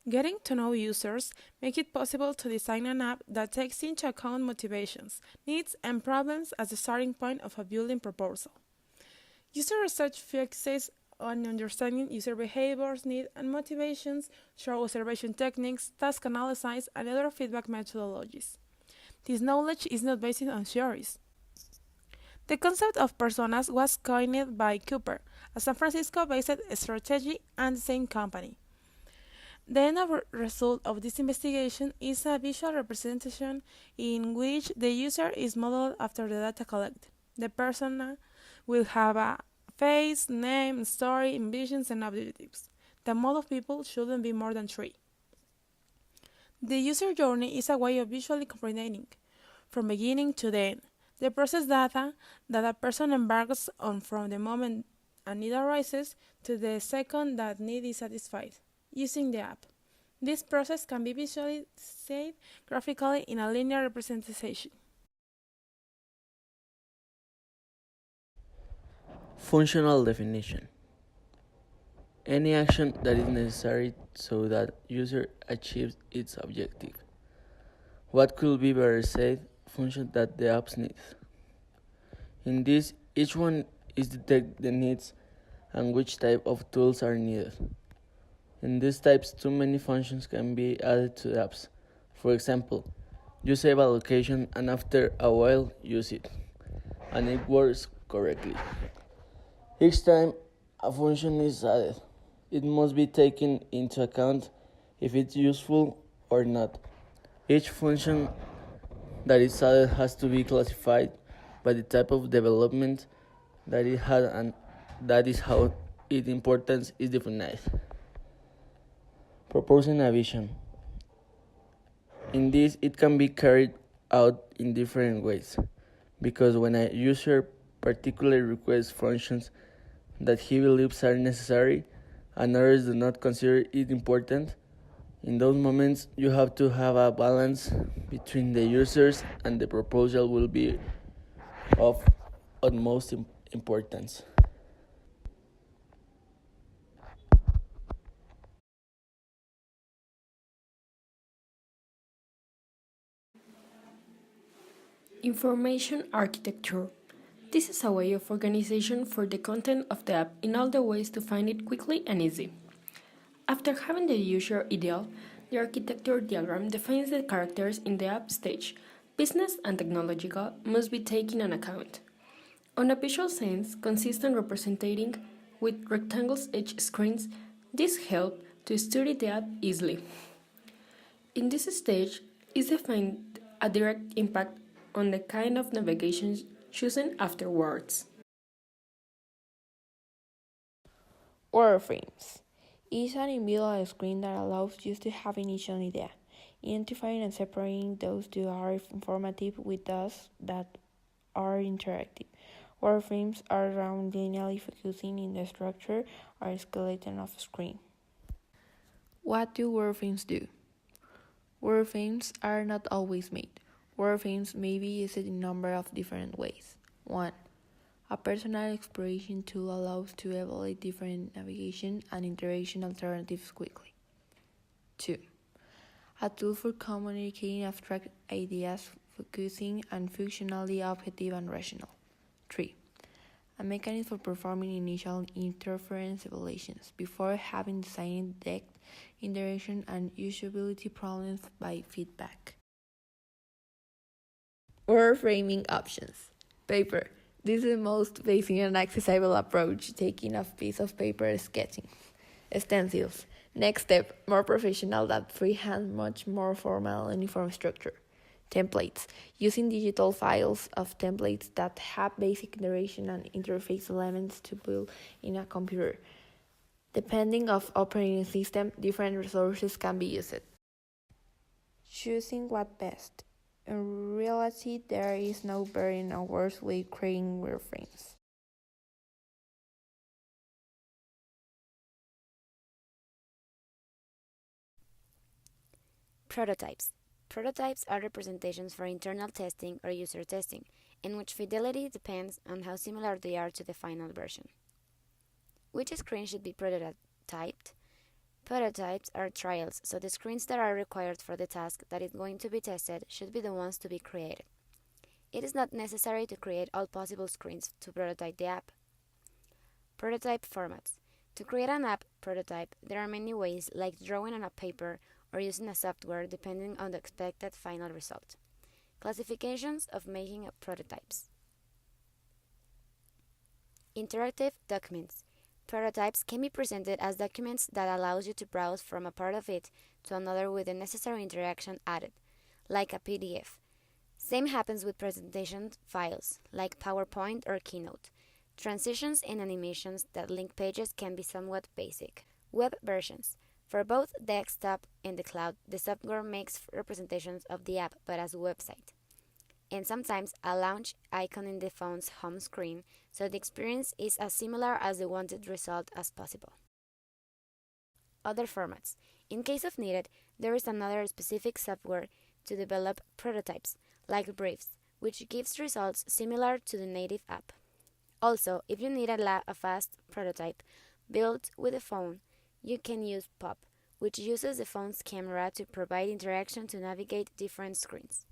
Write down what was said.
Getting to know users make it possible to design an app that takes into account motivations, needs, and problems as the starting point of a building proposal. User research focuses on understanding user behaviors, needs, and motivations through observation techniques, task analysis, and other feedback methodologies. This knowledge is not based on theories. The concept of personas was coined by Cooper, a San Francisco-based strategy and design company. The end result of this investigation is a visual representation in which the user is modeled after the data collected. The persona will have a face, name, story, ambitions, and objectives. The amount of people shouldn't be more than three. The user journey is a way of visually comprehending, from beginning to the end, the process data that a person embarks on from the moment a need arises to the second that need is satisfied, using the app. This process can be visually saved graphically in a linear representation. Functional definition. Any action that is necessary so that user achieves its objective. What could be better said? Function that the apps needs. In this, each one is detect the needs and which type of tools are needed. In these types, too many functions can be added to the apps. For example, you save a location and after a while use it, and it works correctly. Each time a function is added, it must be taken into account if it's useful or not. Each function that is added has to be classified by the type of development that it had, and that is how its importance is defined. Proposing a vision. In this, it can be carried out in different ways, because when a user particularly requests functions that he believes are necessary and others do not consider it important, in those moments you have to have a balance between the users, and the proposal will be of utmost importance. Information architecture. This is a way of organization for the content of the app in all the ways to find it quickly and easy. After having the user ideal, the architecture diagram defines the characters in the app stage. Business and technological must be taken on account. On a visual sense, consistent representing with rectangles edge screens, this helps to study the app easily. In this stage is defined a direct impact on the kind of navigation chosen afterwards. Wireframes is an invisible screen that allows you to have initial idea, identifying and separating those that are informative with those that are interactive. Wireframes are around linearly focusing in the structure or skeleton of a screen. What do wireframes do? Wireframes are not always made. Wireframes may be used in a number of different ways. 1. A personal exploration tool allows to evaluate different navigation and interaction alternatives quickly. 2. A tool for communicating abstract ideas, focusing and functionally objective and rational. 3. A mechanism for performing initial interference evaluations before having designed depth, interaction, and usability problems by feedback. Wireframing options. Paper. This is the most basic and accessible approach, taking a piece of paper sketching. Stencils. Next step, more professional that freehand, much more formal and uniform structure. Templates. Using digital files of templates that have basic narration and interface elements to build in a computer. Depending of operating system, different resources can be used. Choosing what best. In reality, there is no better and worse way creating wireframes. Prototypes. Prototypes are representations for internal testing or user testing, in which fidelity depends on how similar they are to the final version. Which screen should be prototyped? Prototypes are trials, so the screens that are required for the task that is going to be tested should be the ones to be created. It is not necessary to create all possible screens to prototype the app. Prototype formats. To create an app prototype, there are many ways, like drawing on a paper or using a software depending on the expected final result. Classifications of making prototypes. Interactive documents. Prototypes can be presented as documents that allows you to browse from a part of it to another with the necessary interaction added, like a PDF. Same happens with presentation files, like PowerPoint or Keynote. Transitions and animations that link pages can be somewhat basic. Web versions. For both desktop and the cloud, the software makes representations of the app but as a website, and sometimes a launch icon in the phone's home screen, so the experience is as similar as the wanted result as possible. Other formats. In case of needed, there is another specific software to develop prototypes, like Briefs, which gives results similar to the native app. Also, if you need a fast prototype built with a phone, you can use Pop, which uses the phone's camera to provide interaction to navigate different screens.